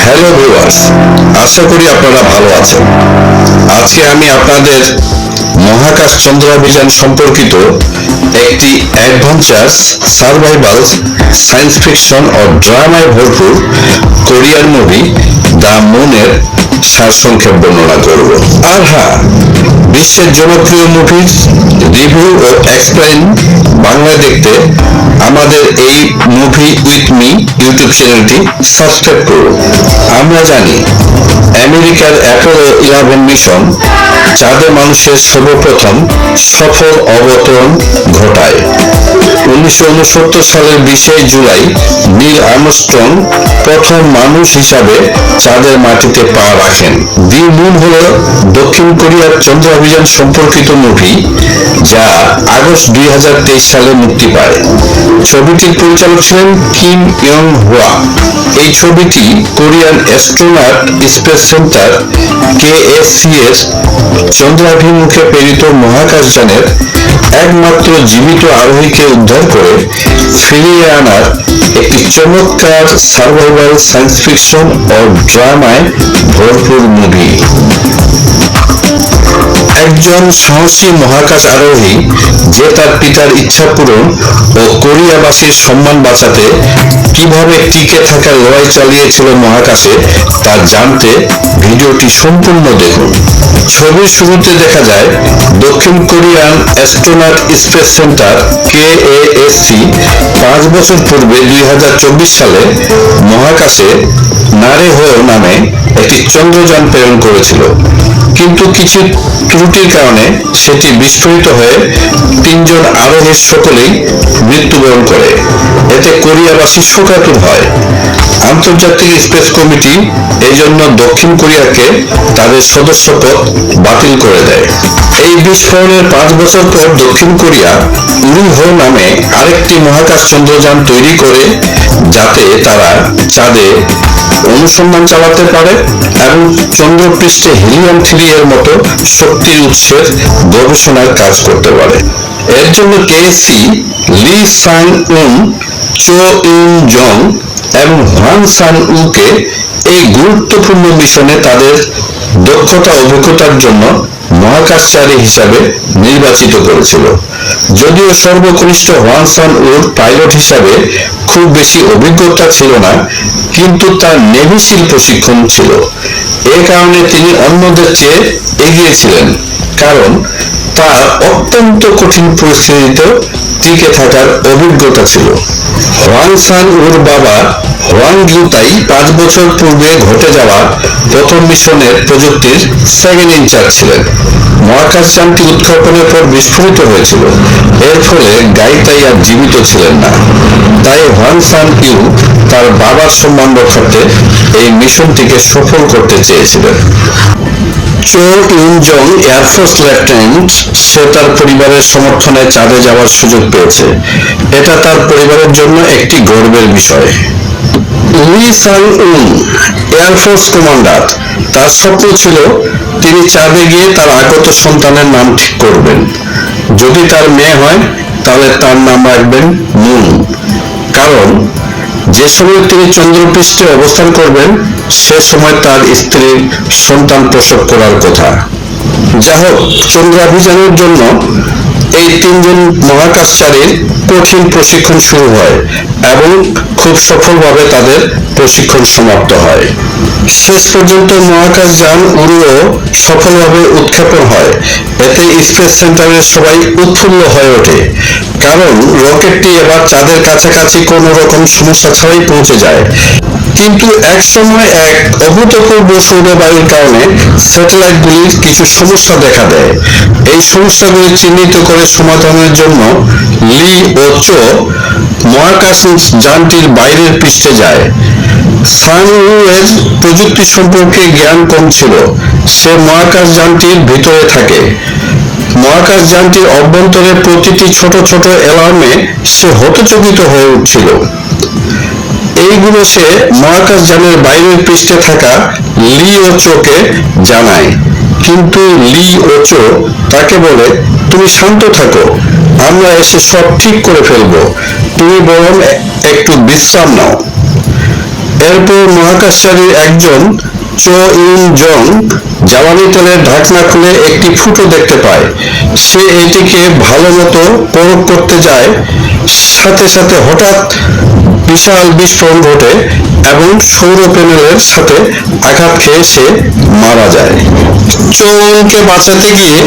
Hello viewers, আশা করি আপনারা ভালো আছেন। আজকে আমি আপনাদের মহাকাশ চন্দ্রাভিযান সম্পর্কিত একটি অ্যাডভেঞ্চার, সার্ভাইভাল, সায়েন্স ফিকশন ও ড্রামায় ভরপুর কোরিয়ান মুভি দ্য মুনের সারসংক্ষেপ বর্ণনা করব। আর হ্যাঁ, বিশ্বের জনপ্রিয় মুভির রিভিউ ও এক্সপ্লেইন বাংলায় দেখতে আমাদের এই মুভি উইথ মি ইউটিউব চ্যানেলটি সাবস্ক্রাইব করুন। আমরা জানি আমেরিকার অ্যাপোলো 11 মিশন চাঁদে মানুষের সর্বপ্রথম সফল অবতরণ ঘটায়। 1969 সালের 20 জুলাই নীল আর্মস্ট্রং প্রথম মানুষ হিসাবে চাঁদের মাটিতে পা রাখেন। দি মুন হল দক্ষিণ কোরিয়ার চন্দ্রাভিযান সম্পর্কিত মুভি, যা আগস্ট 2023 সালে মুক্তি পায়। ছবিটির পরিচালক ছিলেন কিম ইয়ং হোয়া। এই ছবিটি Korean astronaut space centre KSC এর চন্দ্রাভিমুখে প্রেরিত মহাকাশযানের একমাত্র জীবিত আরোহীকে উদ্ধার করে ফিরিয়ে আনার একটি চমৎকার সার্ভাইভাল, সায়েন্স ফিকশন ও ড্রামায় ভরপুর মুভি। একজন সাহসী মহাকাশ আরোহী যে তার পিতার ইচ্ছা পূরণ ও কোরিয়াবাসীর সম্মান বাঁচাতে কিভাবে টিকে থাকার লড়াই চালিয়েছিল মহাকাশে, তা জানতে ভিডিওটি সম্পূর্ণ দেখুন। ছবির শুরুতে দেখা যায় দক্ষিণ Korean astronaut space centre KASC 5 বছর পূর্বে 2024 সালে মহাকাশে নারেহো নামে একটি চন্দ্রযান প্রেরণ করেছিল, কিন্তু কিছু ত্রুটির কারণে সেটি বিস্ফোরিত হয়ে 3 জন আরোহীর সকলেই মৃত্যুবরণ করে। এতে কোরিয়াবাসী শোকাতুর হয়। আন্তর্জাতিক স্পেস কমিটি এই জন্য দক্ষিণ কোরিয়াকে তাদের সদস্যপদ বাতিল করে দেয়। এই বিস্ফোরণের 5 বছর পর দক্ষিণ কোরিয়া উরিহো নামে আরেকটি মহাকাশ চন্দ্রযান তৈরি করে, যাতে তারা চাঁদে অনুসন্ধান চালাতে পারে এবং চন্দ্রপৃষ্ঠে হিলিয়াম-3 এর মতো শক্তির উৎসের গবেষণার কাজ করতে পারে। এর জন্য KSC লি সাং-উন, চো ইউন-জং এবং হওয়াং সান-উকে এই গুরুত্বপূর্ণ মিশনে তাদের দক্ষতা অভিজ্ঞতার জন্য মহাকাশচারী হিসাবে নির্বাচিত করেছিল। যদিও সর্বকনিষ্ঠ হওয়াং সান-উর পাইলট হিসাবে খুব বেশি অভিজ্ঞতা ছিল না, কিন্তু তার নেভি সিল প্রশিক্ষণ ছিল। এ কারণে তিনি অন্যদের চেয়ে এগিয়ে ছিলেন, কারণ তার অত্যন্ত কঠিন পরিস্থিতিতে টিকে থাকার অভিজ্ঞতা ছিল। হওয়াং সান-উর বাবা হোয়াং গিউতাই 5 বছর পূর্বে ঘটে যাওয়া প্রথম মিশনের প্রযুক্তির সেকেন্ড ইনচার্জ ছিলেন। মহাকাশযানটি উৎক্ষেপণের পর বিস্ফোরিত হয়েছিল। এর ফলে গাইতাই আর জীবিত ছিলেন না। তাই হোয়াং সান-ইউ তার বাবার সম্মান রক্ষার্থে এই মিশনটিকে সফল করতে চেয়েছিলেন। চো ইউন-জং এয়ারফোর্স লেফটেন্যান্ট। সে তার পরিবারের সমর্থনে চাঁদে যাওয়ার সুযোগ পেয়েছে। এটা তার পরিবারের জন্য একটি গর্বের বিষয়। লি সাং-উন এয়ারফোর্স কমান্ডার। তার স্বপ্ন ছিল তিনি চাঁদে গিয়ে তার আগত সন্তানের নাম ঠিক করবেন। যদি তার মেয়ে হয় তাহলে তার নাম রাখবেন মুন, কারণ যে সময় তিনি চন্দ্রপৃষ্ঠে অবস্থান করবেন সে সময় তার স্ত্রীর সন্তান প্রসব করার কথা। যা হোক, চন্দ্রাভিযানের জন্য এই 3 জন মহাকাশচারীর কঠিন প্রশিক্ষণ শুরু হয় এবং খুব সফলভাবে তাদের প্রশিক্ষণ সমাপ্ত হয়। শেষ পর্যন্ত মহাকাশযান উরিও সফলভাবে উৎক্ষেপণ হয়। এতে স্পেস সেন্টারের সবাই উৎফুল্ল হয়ে ওঠে, কারণ রকেটটি এবার চাঁদের কাছাকাছি কোনো রকম সমস্যা ছাড়াই পৌঁছে যায়। কিন্তু এক সময় এক অভূতপূর্ব সৌরবায়ুর কারণে স্যাটেলাইটগুলির কিছু সমস্যা দেখা দেয়। এই সমস্যাগুলি চিহ্নিত করে সমাধানের জন্য লি ও চো মহাকাশ যানটির বাইরের পৃষ্ঠে যায়। সাং-উয়ের প্রযুক্তি সম্পর্কে জ্ঞান কম ছিল। সে মহাকাশযানটির ভিতরে থাকে। মহাকাশযানটির অভ্যন্তরে প্রতিটি ছোট ছোট অ্যালার্মে সে হতচকিত হয়ে উঠছিল। এইগুলো সে মহাকাশযানের বাইরের পৃষ্ঠে থাকা লি ও চোকে জানায়, কিন্তু লি ও চো তাকে বলে, তুমি শান্ত থাকো, আমরা এসে সব ঠিক করে ফেলবো, তুমি বরং একটু বিশ্রাম নাও। এরপর মহাকাশচারীর একজন চো ইউন জং জ্বালানি তেলের ঢাকনা খুলে একটি ফুটো দেখতে পায়। সে এটিকে ভালো মতো পরখ করতে যায়। সাথে সাথে হঠাৎ বিশাল বিস্ফোরণ ঘটে এবং সৌর প্যানেলের সাথে আঘাত খেয়ে সে মারা যায়। চো ইউনকে বাঁচাতে গিয়ে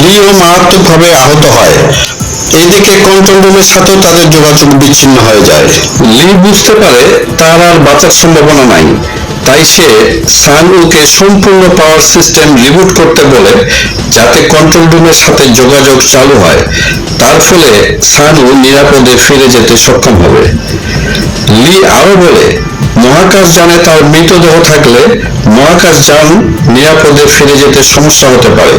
লিও মারাত্মকভাবে আহত হয়। এদিকে কন্ট্রোল রুমের সাথেও তাদের যোগাযোগ বিচ্ছিন্ন হয়ে যায়। লি বুঝতে পারে তার আর বাঁচার সম্ভাবনা নাই। তাই সে সান উকে সম্পূর্ণ পাওয়ার সিস্টেম রিবুট করতে বলে, যাতে কন্ট্রোল রুমের সাথে যোগাযোগ চালু হয়। তার ফলে সান উ নিরাপদে ফিরে যেতে সক্ষম হবে। লি আরো বলে, মহাকাশযানে তার মৃতদেহ থাকলে মহাকাশযান নিরাপদে ফিরে যেতে সমস্যা হতে পারে।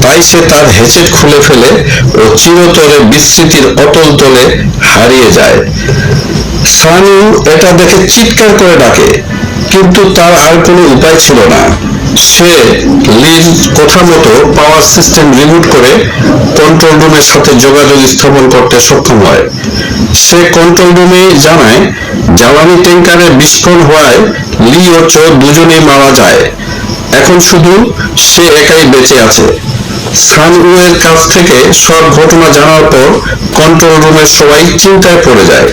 তাই সে তার হ্যাচেট খুলে ফেলে ও চিরতরে বিস্মৃতির অতল তলে হারিয়ে যায়। সান উ এটা দেখে চিৎকার করে ডাকে, কিন্তু তার আর কোনো উপায় ছিল না। সে লির কথা মতো পাওয়ার সিস্টেম রিবুট করে কন্ট্রোল রুমের সাথে যোগাযোগ স্থাপন করতে সক্ষম হয়। সে কন্ট্রোল রুমে জানায় জ্বালানি ট্যাঙ্কারে বিস্ফোরণ হওয়ায় লি ও চো দুজনেই মারা যায়। এখন শুধু সে একাই বেঁচে আছে। সান উ এর কাছ থেকে সব ঘটনা জানার পর কন্ট্রোল রুমের সবাই চিন্তায় পড়ে যায়।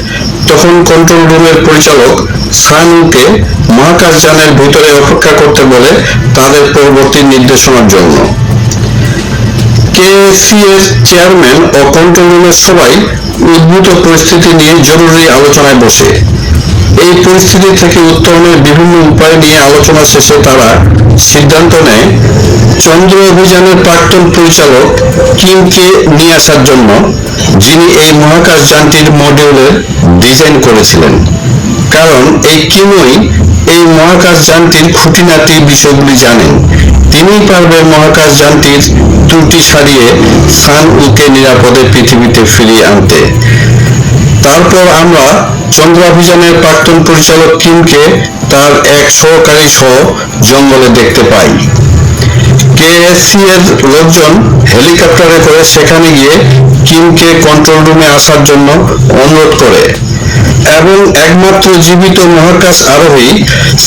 তখন কন্ট্রোল রুমের পরিচালক সান উকে মহাকাশযানের ভিতরে অপেক্ষা করতে বলে তাদের পরবর্তী নির্দেশনার জন্য। কেএসসি এর চেয়ারম্যান ও কন্ট্রোল রুমের সবাই উদ্ভূত পরিস্থিতি নিয়ে জরুরি আলোচনায় বসে। এই পরিস্থিতি থেকে উত্তরণের বিভিন্ন উপায় নিয়ে আলোচনা শেষে তারা সিদ্ধান্ত নেয় চন্দ্র অভিযানের প্রাক্তন পরিচালক কিমকে নিয়ে আসার জন্য, যিনি এই মহাকাশযানটির মডিউলের ডিজাইন করেছিলেন। কারণ এই কিমই এই মহাকাশযানটির খুঁটিনাটি বিষয়গুলি জানেন। তিনিই পারবেন মহাকাশযানটির ত্রুটি সারিয়ে সান উকে নিরাপদে পৃথিবীতে ফিরিয়ে আনতে। তারপর আমরা চন্দ্রাভিযানের প্রাক্তন পরিচালক কিমকে তার এক সহকারী সহ জঙ্গলে দেখতে পাই। কেএসসি এর লোকজন হেলিকপ্টারে করে সেখানে গিয়ে কিমকে কন্ট্রোল রুমে আসার জন্য অনুরোধ করে এবং একমাত্র জীবিত মহাকাশ আরোহী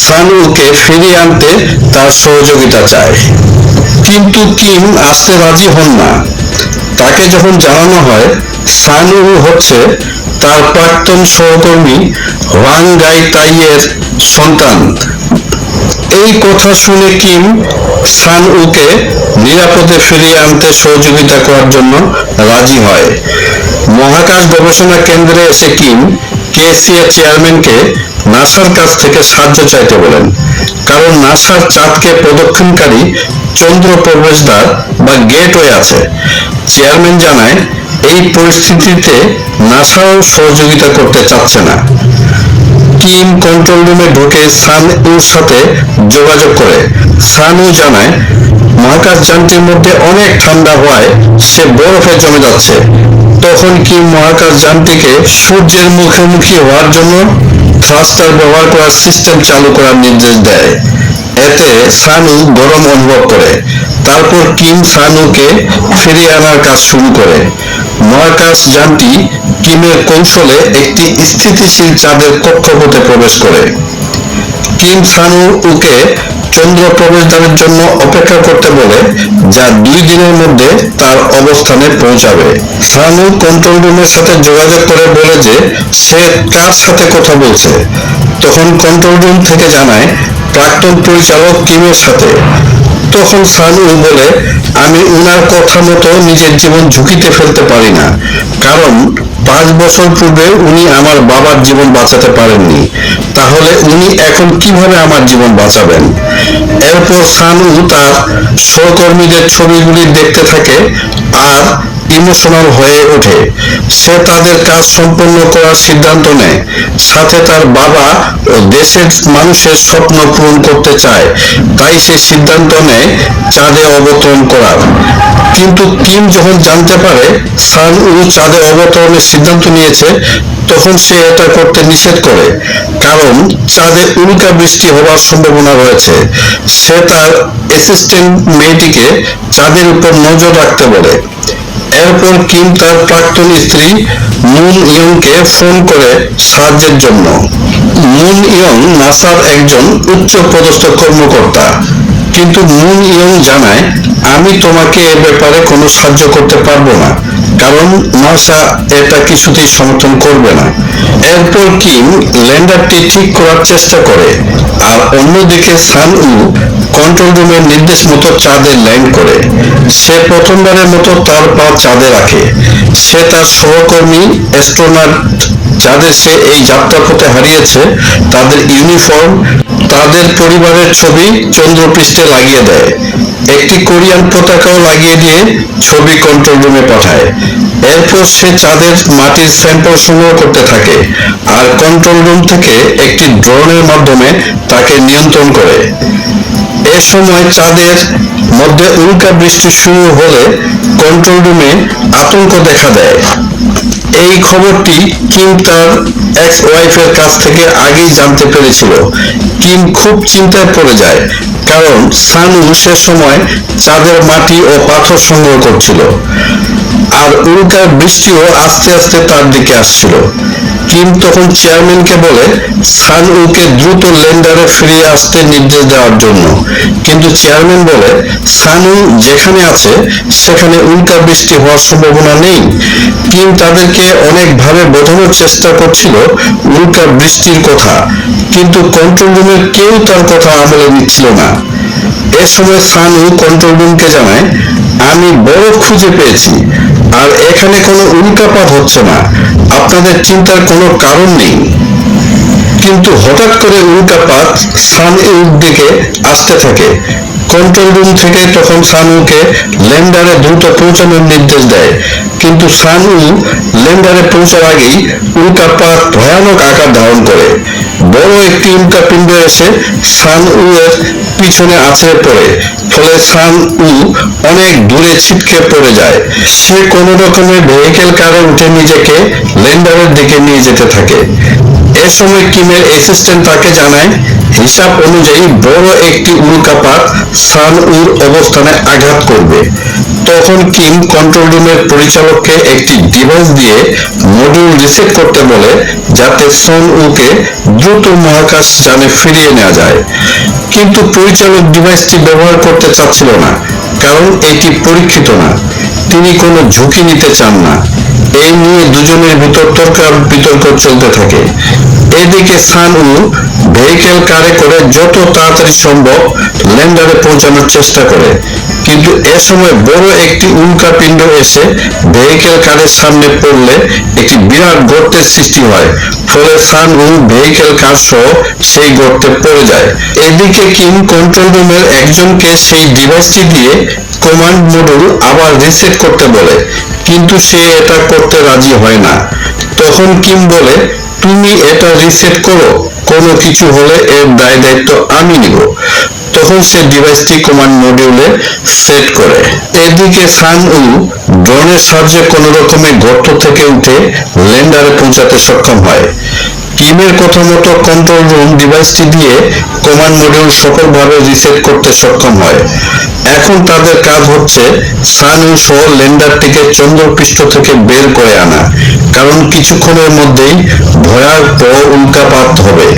সান উকে ফিরিয়ে আনতে তার সহযোগিতা চায়। কিন্তু কিম আসতে রাজি হন না। তাকে যখন জানানো হয় সান উ হচ্ছে তার প্রাক্তন সহকর্মী ওয়াং গাই তাইয়ের সন্তান, এই কথা শুনে কিম সান উকে নিরাপদে ফিরিয়ে আনতে সহযোগিতা করার জন্য রাজি হয়। মহাকাশ গবেষণা কেন্দ্রে এসে কিম কেএসসি এর চেয়ারম্যানকে নাসার কাছ থেকে সাহায্য চাইতে বলেন। কারণ নাসার চাঁদকে প্রদক্ষিণকারী চন্দ্র প্রবেশদ্বার বা গেটওয়ে আছে। চেয়ারম্যান জানায় এই পরিস্থিতিতে নাসাও সহযোগিতা করতে চাচ্ছে না। কিম কন্ট্রোল রুমে ঢুকে সান উর সাথে যোগাযোগ করে। সান উ জানায় মহাকাশযানটির মধ্যে অনেক ঠান্ডা হওয়ায় সে বরফে জমে যাচ্ছে। তখন কিম মহাকাশযানটিকে সূর্যের মুখোমুখি হওয়ার জন্য থ্রাস্টার ব্যবহার করার সিস্টেম চালু করার নির্দেশ দেয়। এতে সান উ গরম অনুভব করে। তারপর কিম সান উকে ফিরিয়ে আনার কাজ শুরু করে। মহাকাশযানটি কিমের কৌশলে একটি স্থিতিশীল চাঁদের কক্ষপথে প্রবেশ করে। কিম সান উকে চন্দ্র প্রবেশদ্বারের জন্য অপেক্ষা করতে বলে, যা 2 দিনের মধ্যে তার অবস্থানে পৌঁছাবে। সান উ কন্ট্রোল রুমের সাথে যোগাযোগ করে বলে যে সে কার সাথে কথা বলছে। তখন কন্ট্রোল রুম থেকে জানায় প্রাক্তন পরিচালক কিমের সাথে। তখন সান উ বলে, আমি উনার কথা মতো নিজের জীবন ঝুঁকিতে ফেলতে পারি না, কারণ 5 বছর পূর্বে উনি আমার বাবার জীবন বাঁচাতে পারেননি। তাহলে উনি এখন কিভাবে আমার জীবন বাঁচাবেন? এরপর সান উ তার সহকর্মীদের ছবিগুলি দেখতে থাকে আর ইমোশনাল হয়ে ওঠে। সে তাদের কাজ সম্পন্ন করার সিদ্ধান্ত নেয়। সাথে তার বাবা ও দেশের মানুষের স্বপ্ন পূরণ করতে চায়। তাই সে সিদ্ধান্ত নেয় চাঁদে অবতরণ করার। কিন্তু কিম যখন জানতে পারে সান উ চাঁদে অবতরণের সিদ্ধান্ত নিয়েছে, তখন সে এটা করতে নিষেধ করে, কারণ চাঁদে উল্কা বৃষ্টি হওয়ার সম্ভাবনা রয়েছে। সে তার অ্যাসিস্ট্যান্ট মেয়েটিকে চাঁদের উপর নজর রাখতে বলে। এরপর কিম তার প্রাক্তন স্ত্রী মুন ইয়ংকে ফোন করে সাহায্যের জন্য। মুন ইয়ং নাসার একজন উচ্চ পদস্থ কর্মকর্তা, কিন্তু মুন ইয়ং জানায়, আমি তোমাকে এ ব্যাপারে কোনো সাহায্য করতে পারবো না, কারণ নাসা এটা কিছুতেই সমর্থন করবে না। এরপর কিম ল্যান্ডারটি ঠিক করার চেষ্টা করে, আর অন্যদিকে সান উ কন্ট্রোল রুমের নির্দেশ মতো চাঁদে ল্যান্ড করে। সে প্রথমবারের মতো তার পা চাঁদে রাখে। সে তার সহকর্মী অ্যাস্ট্রোনট যাদের সে এই যাত্রাপথে হারিয়েছে তাদের ইউনিফর্ম, তাদের পরিবারের ছবি চন্দ্রপৃষ্ঠে লাগিয়ে দেয়। একটি কোরিয়ান পতাকাও লাগিয়ে দিয়ে ছবি কন্ট্রোল রুমে পাঠায়। এরপর সে চাঁদের মাটির স্যাম্পল সংগ্রহ করতে থাকে, আর কন্ট্রোল রুম থেকে একটি ড্রোনের মাধ্যমে তাকে নিয়ন্ত্রণ করে। এ সময় চাঁদের মধ্যে উল্কা বৃষ্টি শুরু হলে কন্ট্রোল রুমে আতঙ্ক দেখা দেয়। এই খবরটি কিম তার এক্স ওয়াইফের কাছ থেকে আগেই জানতে পেরেছিল। কিম খুব চিন্তায় পড়ে যায়, কারণ সান উ সে সময় চাঁদের মাটি ও পাথর সংগ্রহ করছিল, আর উল্কার বৃষ্টিও আস্তে আস্তে তার দিকে আসছিল। কিম তখন চেয়ারম্যানকে বলে সান উকে দ্রুত ল্যান্ডারে ফিরে আসতে নির্দেশ দেওয়ার জন্য, কিন্তু চেয়ারম্যান বলে সান উ যেখানে আছে সেখানে উল্কা বৃষ্টি হওয়ার সম্ভাবনা নেই। কিম তাদেরকে অনেকভাবে বোঝানোর চেষ্টা করছিল উল্কা বৃষ্টির কথা, কিন্তু কন্ট্রোল রুমের কেউ তার কথা আমলে নিচ্ছিল না। এ সময় সান উ কন্ট্রোল রুমকে জানায়, আমি বরফ খুঁজে পেয়েছি, আর এখানে কোনো উল্কাপাত হচ্ছে না, আপনাদের চিন্তার কোনো কারণ নেই। কিন্তু হঠাৎ করে উল্কাপাত সান উর দিকে আসতে থাকে। কন্ট্রোল রুম থেকে তখন সান উকে ল্যান্ডারে দ্রুত পৌঁছানোর নির্দেশ দেয়, কিন্তু সান উ ল্যান্ডারে পৌঁছার আগেই উল্কাপাত ভয়ানক আকার ধারণ করে। বড় একটি উল্কাপিণ্ড এসে সান উ এর পিছনে আছড়ে পড়ে, ফলে সান উ অনেক দূরে ছিটকে পড়ে যায়। সে কোনো রকমের ভেহিকেল কারে উঠে নিজেকে ল্যান্ডারের দিকে নিয়ে যেতে থাকে। এ সময় কিমের অ্যাসিস্ট্যান্ট তাকে জানায়, হিসাব অনুযায়ী বড় একটি উল্কাপাত সান উর অবস্থানে আঘাত করবে। তখন কিম কন্ট্রোল রুমের পরিচালককে একটি ডিভাইস দিয়ে মডিউল রিসেট করতে বলে, যাতে সন উকে দ্রুত মহাকাশ যানে ফিরিয়ে নেওয়া যায়। কিন্তু পরিচালক ডিভাইসটি ব্যবহার করতে চাচ্ছিল না, কারণ এটি পরীক্ষিত না। তিনি কোনো ঝুঁকি নিতে চান না। এই নিয়ে দুজনের ভিতর তর্ক বিতর্ক চলতে থাকে। এদিকে সান উ ভেহিকেল কারে করে যত তাড়াতাড়ি সম্ভব ল্যান্ডারে পৌঁছানোর চেষ্টা করে, কিন্তু এ সময় বড় একটি উল্কাপিণ্ড এসে ভেহিকেল কারের সামনে পড়লে একটি বিরাট গর্তের সৃষ্টি হয়, ফলে সান উ ভেহিকেল কার সহ সেই গর্তে পড়ে যায়। এদিকে কিম কন্ট্রোল রুমের একজনকে সেই ডিভাইসটি দিয়ে কমান্ড মডিউল আবার রিসেট করতে বলে, কিন্তু সে এটা করতে রাজি হয় না। তখন কিম বলে, তুমি এটা রিসেট করো, কোনো কিছু হলে এর দায় দায়িত্ব আমি নিব। তখন সে ডিভাইসটি কমান্ড মডিউলে সেট করে। এদিকে সান উ ড্রোনের সাহায্যে কোনো রকমে গর্ত থেকে উঠে ল্যান্ডারে পৌঁছাতে সক্ষম হয়। কিমের কথা মতো কন্ট্রোল রুম ডিভাইসটি দিয়ে কমান্ড মডিউল সফলভাবে রিসেট করতে সক্ষম হয়। এখন তাদের কাজ হচ্ছে সান উ সহ ল্যান্ডারটিকে চন্দ্রপৃষ্ঠ থেকে বের করে আনা, কারণ কিছুক্ষণের মধ্যেই ভয়াবহ উল্কাপাত হবে।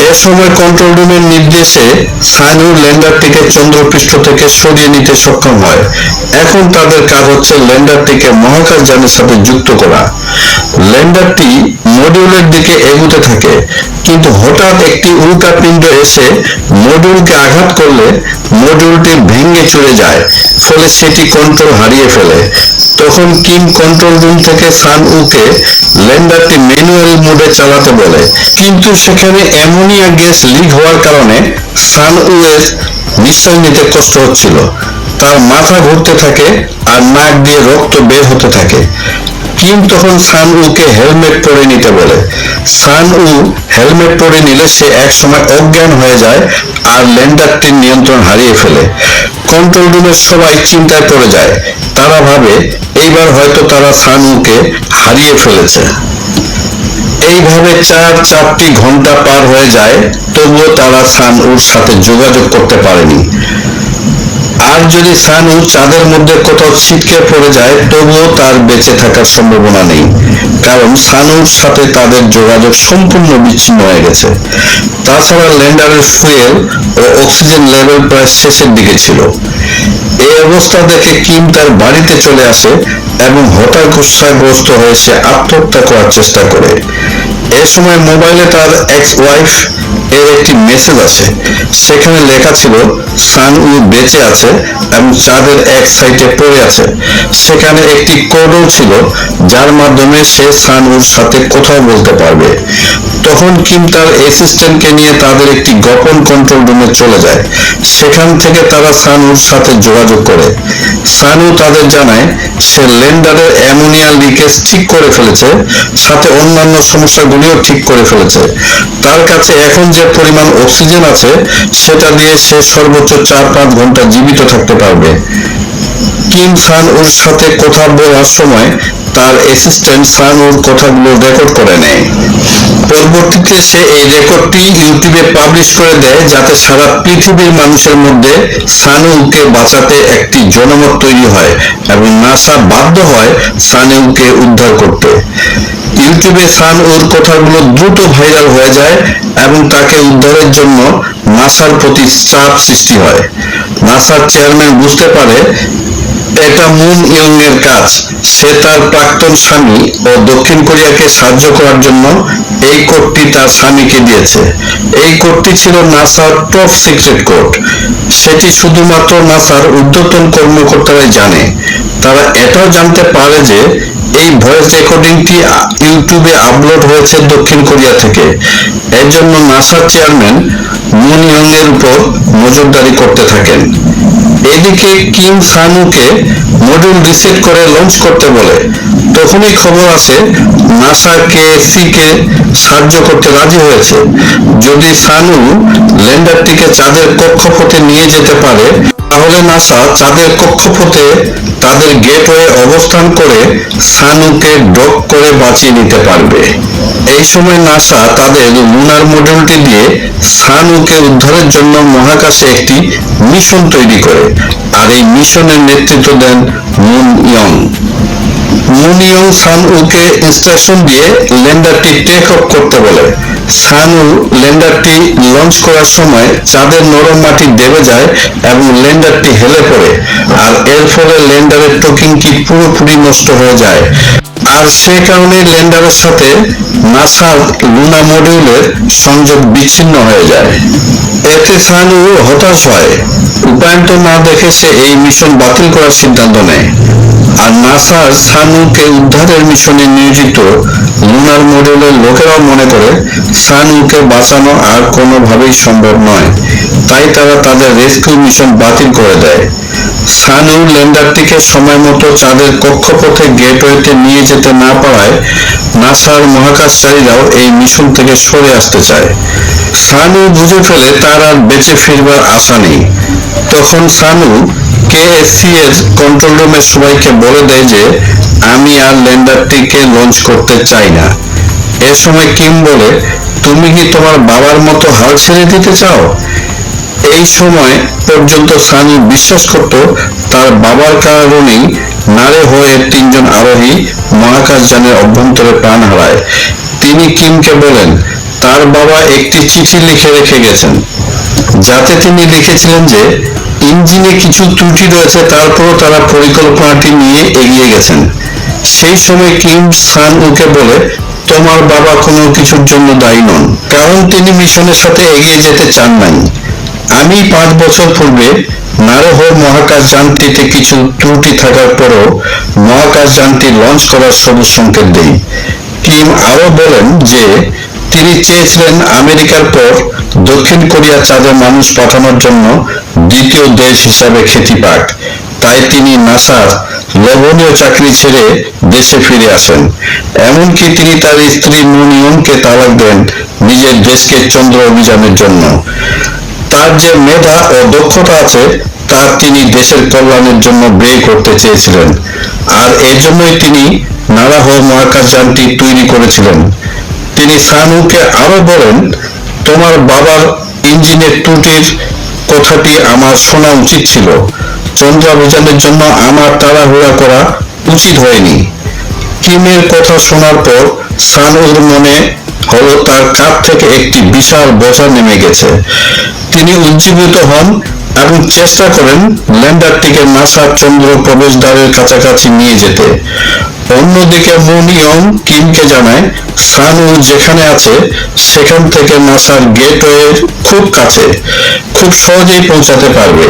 এ সময় কন্ট্রোল রুমের নির্দেশে সান উ ল্যান্ডারটিকে চন্দ্রপৃষ্ঠ থেকে সরিয়ে নিতে সক্ষম হয়। এখন তাদের কাজ হচ্ছে ল্যান্ডারটিকে মহাকাশ যানের সাথে যুক্ত করা। ল্যান্ডারটি মডিউলের দিকে এগুতে থাকে, কিন্তু হঠাৎ একটি উল্কাপিণ্ড এসে মডিউলকে আঘাত করলে মডিউলটি ভেঙে চলে যায়, ফলে সেটি কন্ট্রোল হারিয়ে ফেলে। তখন কিম কন্ট্রোল রুম থেকে সান উকে ল্যান্ডারটি ম্যানুয়াল মোডে চালাতে বলে, কিন্তু সেখানে অ্যামোনিয়া গ্যাস লিক হওয়ার কারণে সান উ এর নিঃশ্বাস নিতে কষ্ট হচ্ছিল। তার মাথা ঘুরতে থাকে আর নাক দিয়ে রক্ত বের হতে থাকে। কিম তখন সান উকে হেলমেট পরে নিতে বলে। সান উ হেলমেট পরে নিলে সে এক সময় অজ্ঞান হয়ে যায় আর ল্যান্ডারটির নিয়ন্ত্রণ হারিয়ে ফেলে। কন্ট্রোল রুমের সবাই চিন্তায় পড়ে যায়। তারা ভাবে এইবার হয়তো তারা সান উকে হারিয়ে ফেলেছে। এইভাবে 4টি ঘন্টা পার হয়ে যায়, তবুও তারা সান উর সাথে যোগাযোগ করতে পারেনি। আর যদি সানু চাঁদের মধ্যে কোথাও ছিটকে পড়ে যায় তবুও তার বেঁচে থাকার সম্ভাবনা নেই, কারণ সানুর সাথে তাদের যোগাযোগ সম্পূর্ণ বিচ্ছিন্ন হয়ে গেছে। তাছাড়া ল্যান্ডারের ফুয়েল ও অক্সিজেন লেভেল প্রায় শেষের দিকে ছিল। এই অবস্থা দেখে কিম তার বাড়িতে চলে আসে এবং হতাশাগ্রস্ত হয়ে সে আত্মহত্যা করার চেষ্টা করে। এ সময় মোবাইলে তার এক্স ওয়াইফ এর একটি মেসেজ আসে। সেখানে লেখা ছিল সানু বেঁচে আছে এবং চাঁদের এক সাইডে পড়ে আছে। সেখানে একটি কোডও ছিল যার মাধ্যমে সে সানুর সাথে কথা বলতে পারবে। তখন কিম তার অ্যাসিস্ট্যান্টকে নিয়ে তাদের একটি গোপন কন্ট্রোল রুমে চলে যায়। সেখান থেকে তারা সানুর সাথে যোগাযোগ করে। সানু তাদের জানায় সে ল্যান্ডারের অ্যামোনিয়া লিকেজ ঠিক করে ফেলেছে, সাথে অন্যান্য সমস্যাগুলিও ঠিক করে ফেলেছে। তার কাছে এখন যে পরিমাণ অক্সিজেন আছে সেটা দিয়ে সে সর্বোচ্চ 4-5 ঘন্টা জীবিত থাকতে পারবে। কিম সানুর সাথে কথা বলার সময় তার অ্যাসিস্ট্যান্ট সানুর কথাগুলো রেকর্ড করে নেয়। পরবর্তীতে সে এই রেকর্ডটি ইউটিউবে পাবলিশ করে দেয় যাতে সারা পৃথিবীর মানুষের মধ্যে সানুকে বাঁচাতে একটি জনমত তৈরি হয় এবং নাসা বাধ্য হয় সানুকে উদ্ধার করতে। ইউটিউবে সানুর কথাগুলো দ্রুত ভাইরাল হয়ে যায় এবং তাকে উদ্ধারের জন্য নাসার প্রতি চাপ সৃষ্টি হয়। নাসার চেয়ারম্যান বুঝতে পারে এটা মুন ইয়ং এর কাজ। সে তার প্রাক্তন স্বামী ও দক্ষিণ কোরিয়াকে সাহায্য করার জন্য এই কোডটি তার স্বামীকে দিয়েছে। এই কোডটি ছিল নাসার টপ সিক্রেট কোড। সেটি শুধুমাত্র নাসার ঊর্ধ্বতন কর্মকর্তারাই জানে। তারা এটাও জানতে পারে যে এই ভয়েস রেকর্ডিংটি ইউটিউবে আপলোড হয়েছে দক্ষিণ কোরিয়া থেকে। এর জন্য নাসার চেয়ারম্যান মুন ইয়ং এর উপর নজরদারি করতে থাকেন। এদিকে কিম সানুকে মডিউল রিসেট করে লঞ্চ করতে বলে। তখনই খবর আসে নাসা কেএসসি কে সাহায্য করতে রাজি হয়েছে। যদি সানু ল্যান্ডারটিকে চাঁদের কক্ষপথে নিয়ে যেতে পারে তাহলে নাসা চাঁদের কক্ষপথে তাদের গেটওয়ে অবস্থান করে সানুকে ডক করে বাঁচিয়ে নিতে পারবে। এই সময় নাসা তাদের লুনার মডিউলটি দিয়ে সানুকে উদ্ধারের জন্য মহাকাশে একটি মিশন তৈরি করে, আর এই মিশনের নেতৃত্ব দেন মুন ইয়ং। মুন ইয়ং সানুকে ইনস্ট্রাকশন দিয়ে ল্যান্ডারটি টেক অফ করতে বলে। সানু ল্যান্ডারটি লঞ্চ করার সময় চাঁদের নরম মাটি দেবে যায় এবং ল্যান্ডারটি হেলে পড়ে, আর এর ফলে ল্যান্ডারের টকিং কি পুরোপুরি নষ্ট হয়ে যায়। আর সে কারণে ল্যান্ডারের সাথে নাসার লুনা মডিউলের সংযোগ বিচ্ছিন্ন হয়ে যায়। এতে সানু হতাশ হয়। উপায়ন্তর না দেখে সে এই মিশন বাতিল করার সিদ্ধান্ত নেয়। আর নাসার সানুকে উদ্ধারের মিশনে নিয়োজিত লুনার মডিউলের লোকেরাও মনে করে সানুকে বাঁচানো আর কোনোভাবেই সম্ভব নয়। তাই তারা তাদের রেস্কিউ মিশন বাতিল করে দেয়। সানু ল্যান্ডারটিকে সময় মতো চাঁদের কক্ষপথে গেটওয়েতে নিয়ে যেতে না পারায় নাসার মহাকাশচারীরাও এই মিশন থেকে সরে আসতে চায়। সানু বুঝে ফেলে তার আর বেঁচে ফিরবার আশা নেই। তখন সানু কেএসসি এর কন্ট্রোল রুমের সবাইকে বলে দেয় যে আমি আর ল্যান্ডারটিকে লঞ্চ করতে চাই না। এ সময় কিম বলে, তুমি কি তোমার বাবার মতো হাল ছেড়ে দিতে চাও? এই সময় পর্যন্ত সানু বিশ্বাস করত তার বাবার কারণেই নারে হয়ে 3 জন আরোহী মহাকাশযানের অভ্যন্তরে প্রাণ হারায়। তিনি কিমকে বলেন তার বাবা একটি চিঠি লিখে রেখে গেছেন, যাতে তিনি লিখেছিলেন যে ইঞ্জিনে কিছু ত্রুটি রয়েছে, তারপরও তারা পরিকল্পনাটি নিয়ে এগিয়ে গেছেন। সেই সময় কিম সানুকে বলে তোমার বাবা কোনো কিছুর জন্য দায়ী নন, কারণ তিনি মিশনের সাথে এগিয়ে যেতে চান নাই। আমি 5 বছর পূর্বে নারহ মহাকাশযানটিতে কিছু ত্রুটি থাকার পরও মহাকাশযানটি লঞ্চ করার সবুজ সংকেত দেই। কিম আরো বলেন যে তিনি চেয়েছিলেন আমেরিকার পর দক্ষিণ কোরিয়া চাঁদে মানুষ পাঠানোর জন্য দ্বিতীয় দেশ হিসাবে খ্যাতি পাক। তাই তিনি নাসার লোভনীয় চাকরি ছেড়ে দেশে ফিরে আসেন। এমনকি তিনি তার স্ত্রী মুন ইয়ংকে তালাক দেন নিজের দেশকে চন্দ্র অভিযানের জন্য। তার যে মেধা ও দক্ষতা আছে তা তিনি দেশের কল্যাণের জন্য ব্যয় করতে চেয়েছিলেন, আর এর জন্যই তিনি নারাহ মহাকাশযানটি তৈরি করেছিলেন। তিনি সানুকে আরো বলেন তোমার বাবার ইঞ্জিনের ত্রুটির কথাটি আমার শোনা উচিত ছিল। চন্দ্রাভিযানের জন্য আমার তাড়াহুড়া করা উচিত হয়নি। কিমের কথা শোনার পর সানুর মনে হলো তার কাঁধ থেকে একটি বিশাল বোঝা নেমে গেছে। তিনি উজ্জীবিত হন এবং চেষ্টা করেন ল্যান্ডারটিকে নাসার চন্দ্র প্রবেশদ্বারের কাছাকাছি নিয়ে যেতে। অন্যদিকে মুন ইয়ং কিমকে জানায় সানু যেখানে আছে সেখান থেকে নাসার গেটওয়ের খুব কাছে, খুব সহজেই পৌঁছাতে পারবে।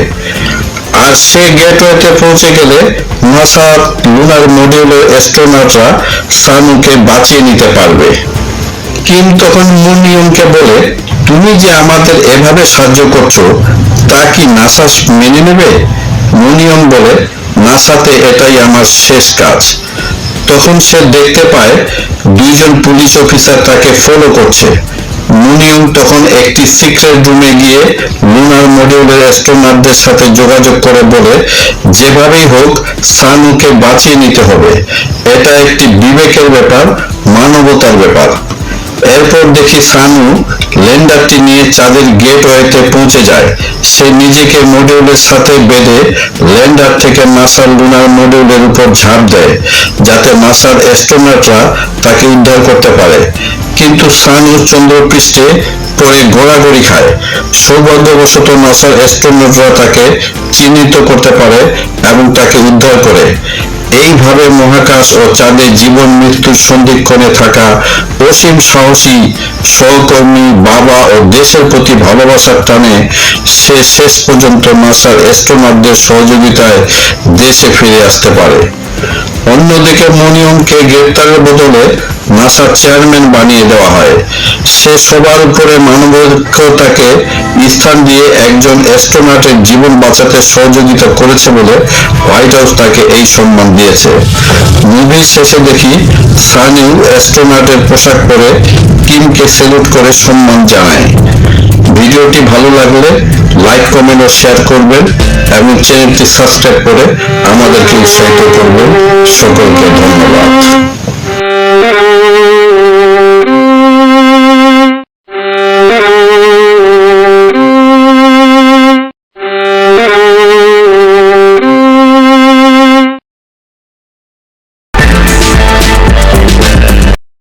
আর সে গেটওয়েতে পৌঁছে গেলে নাসার লুনার মডিউলের অ্যাস্ট্রোনটরা সানুকে বাঁচিয়ে নিতে পারবে। কিম তখন মুন ইয়ংকে বলে, তুমি যে আমাদের এভাবে সাহায্য করছো তা কি নাসা মেনে নেবে? মুন ইয়ং বলে, নাসাতে এটাই আমার শেষ কাজ। তখন সে দেখতে পায় দুইজন পুলিশ অফিসার তাকে ফলো করছে। মুন ইয়ং তখন একটি সিক্রেট রুমে গিয়ে লুনার মডিউলের অ্যাস্ট্রোনটদের সাথে যোগাযোগ করে বলে, যেভাবেই হোক সানুকে বাঁচিয়ে নিতে হবে। এটা একটি বিবেকের ব্যাপার, মানবতার ব্যাপার। এরপর দেখি সানু ল্যান্ডারটি নিয়ে চাঁদের গেটওয়েতে পৌঁছে যায়। সে নিজেকে মডিউলের সাথে বেঁধে ল্যান্ডার থেকে নাসার লুনার মডিউলের উপর ঝাঁপ দেয়, যাতে নাসার অ্যাস্ট্রোনটরা তাকে উদ্ধার করতে পারে। কিন্তু সানু চন্দ্রপৃষ্ঠে পড়ে গড়াগড়ি খায়। সৌভাগ্যবশত নাসার অ্যাস্ট্রোনটরা তাকে চিহ্নিত করতে পারে এবং তাকে উদ্ধার করে। এইভাবে মহাকাশ ও চাঁদে জীবন মৃত্যুর সন্ধিক্ষণে থাকা অসীম সাহসী সহকর্মী, বাবা ও দেশের প্রতি ভালোবাসার টানে সে শেষ পর্যন্ত নাসার অ্যাস্ট্রোনটদের সহযোগিতায় দেশে ফিরে আসতে পারে। অন্যদিকে মুন ইয়ংকে গ্রেপ্তারের বদলে নাসার চেয়ারম্যান বানিয়ে দেওয়া হয়। সে সবার উপরে মানবিকতাকে স্থান দিয়ে একজন অ্যাস্ট্রোনটের জীবন বাঁচাতে সহযোগিতা করেছে বলে হোয়াইট হাউস তাকে এই সম্মান দিয়েছে। মুভির শেষে দেখি সানু অ্যাস্ট্রোনটের পোশাক পরে কিমকে স্যালুট করে সম্মান জানায়। ভিডিওটি ভালো লাগলে লাইক, কমেন্ট ও শেয়ার করবেন এবং চ্যানেলটি সাবস্ক্রাইব করে আমাদেরকে উৎসাহিত করবেন। সকলকে ধন্যবাদ।